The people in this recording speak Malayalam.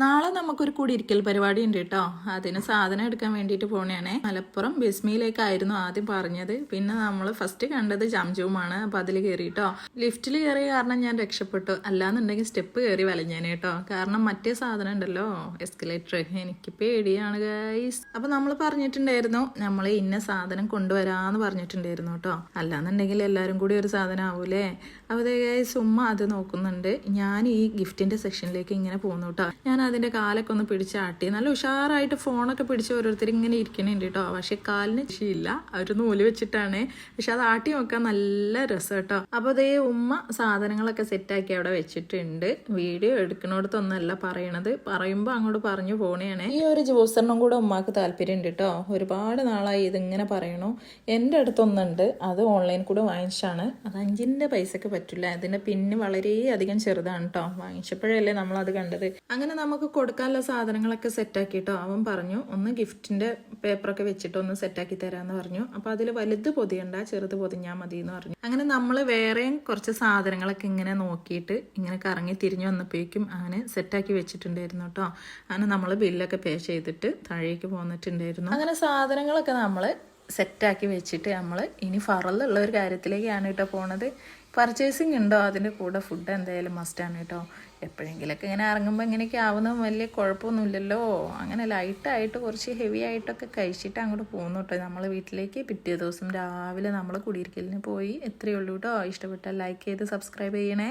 നാളെ നമുക്കൊരു കൂടിയിരിക്കൽ പരിപാടി ഉണ്ട് കേട്ടോ. അതിന് സാധനം എടുക്കാൻ വേണ്ടിയിട്ട് പോണേണേ. മലപ്പുറം ബിസ്മിയിലേക്കായിരുന്നു ആദ്യം പറഞ്ഞത്. പിന്നെ നമ്മൾ ഫസ്റ്റ് കണ്ടത് ജംജുമാണ്. അപ്പം അതിൽ കയറി കേട്ടോ. ലിഫ്റ്റിൽ കയറിയ കാരണം ഞാൻ രക്ഷപ്പെട്ടു. അല്ലാന്നുണ്ടെങ്കിൽ സ്റ്റെപ്പ് കയറി വലഞ്ഞേനെ കേട്ടോ. കാരണം മറ്റേ സാധനം ഉണ്ടല്ലോ, എസ്കലേറ്റർ, എനിക്ക് പേടിയാണ് ഗൈസ്. അപ്പം നമ്മൾ പറഞ്ഞിട്ടുണ്ടായിരുന്നു നമ്മൾ ഇന്ന സാധനം കൊണ്ടുവരാന്ന് പറഞ്ഞിട്ടുണ്ടായിരുന്നു കേട്ടോ. അല്ലാന്നുണ്ടെങ്കിൽ എല്ലാവരും കൂടി ഒരു സാധനം ആവൂലേ. അപ്പോൾ ഗൈസ് ഉമ്മ അത് നോക്കുന്നുണ്ട്. ഞാൻ ഈ ഗിഫ്റ്റിന്റെ സെക്ഷനിലേക്ക് ഇങ്ങനെ പോകുന്നു കേട്ടോ. ഞാൻ അതിൻ്റെ കാലൊക്കെ ഒന്ന് പിടിച്ചാട്ടി നല്ല ഉഷാറായിട്ട് ഫോണൊക്കെ പിടിച്ച് ഓരോരുത്തർ ഇങ്ങനെ ഇരിക്കണുണ്ട് കേട്ടോ. പക്ഷെ കാലിന് ശീല ഒരു നൂല് വെച്ചിട്ടാണ്. പക്ഷെ അത് ആട്ടി നോക്കാൻ നല്ല രസം കേട്ടോ. അപ്പോൾ അതേ ഉമ്മ സാധനങ്ങളൊക്കെ സെറ്റാക്കി അവിടെ വെച്ചിട്ടുണ്ട്. വീഡിയോ എടുക്കണോടത്തൊന്നല്ല പറയണത്, പറയുമ്പോൾ അങ്ങോട്ട് പറഞ്ഞു പോണേണ്. ഈ ഒരു ജ്യൂസറിനും കൂടെ ഉമ്മാക്ക് താല്പര്യം ഉണ്ട് കേട്ടോ. ഒരുപാട് നാളായി ഇതിങ്ങനെ പറയണു. എൻ്റെ അടുത്തൊന്നുണ്ട്, അത് ഓൺലൈൻ കൂടെ വാങ്ങിച്ചാണ്. അത് 5 പൈസക്ക് പറ്റില്ല. അതിൻ്റെ പിന്ന് വളരെയധികം ചെറുതാണ് കേട്ടോ. വാങ്ങിച്ചപ്പോഴല്ലേ നമ്മളത് കണ്ടത്. അങ്ങനെ നമുക്ക് കൊടുക്കാനുള്ള സാധനങ്ങളൊക്കെ സെറ്റാക്കിട്ടോ. അവൻ പറഞ്ഞു ഒന്ന് ഗിഫ്റ്റിന്റെ പേപ്പറൊക്കെ വെച്ചിട്ട് ഒന്ന് സെറ്റാക്കി തരാമെന്ന് പറഞ്ഞു. അപ്പോൾ അതിൽ വലുത് പൊതിയണ്ട, ചെറുത് പൊതിഞ്ഞാൽ മതി എന്ന് പറഞ്ഞു. അങ്ങനെ നമ്മൾ വേറെയും കുറച്ച് സാധനങ്ങളൊക്കെ ഇങ്ങനെ നോക്കിയിട്ട് ഇങ്ങനെ കറങ്ങി തിരിഞ്ഞു വന്നപ്പോഴേക്കും അങ്ങനെ സെറ്റാക്കി വെച്ചിട്ടുണ്ടായിരുന്നു കേട്ടോ. അങ്ങനെ നമ്മൾ ബില്ലൊക്കെ പേ ചെയ്തിട്ട് താഴേക്ക് പോന്നിട്ടുണ്ടായിരുന്നു. അങ്ങനെ സാധനങ്ങളൊക്കെ നമ്മൾ സെറ്റാക്കി വെച്ചിട്ട് നമ്മൾ ഇനി ഫറലുള്ള ഒരു കാര്യത്തിലേക്കാണ് കേട്ടോ പോണത്. പർച്ചേസിങ് ഉണ്ടോ, അതിൻ്റെ കൂടെ ഫുഡ് എന്തായാലും മസ്റ്റാണ് കേട്ടോ. എപ്പോഴെങ്കിലൊക്കെ ഇങ്ങനെ ഇറങ്ങുമ്പോൾ ഇങ്ങനെയൊക്കെ ആവുന്നത് വലിയ കുഴപ്പമൊന്നുമില്ലല്ലോ. അങ്ങനെ ലൈറ്റായിട്ട് കുറച്ച് ഹെവി ആയിട്ടൊക്കെ കഴിച്ചിട്ട് അങ്ങോട്ട് പോകുന്നു കേട്ടോ നമ്മൾ വീട്ടിലേക്ക്. പിറ്റേ ദിവസം രാവിലെ നമ്മൾ കുടിയിരിക്കലിന് പോയി. എത്രയേ ഉള്ളൂ കേട്ടോ. ഇഷ്ടപ്പെട്ടാൽ ലൈക്ക് ചെയ്ത് സബ്സ്ക്രൈബ് ചെയ്യണേ.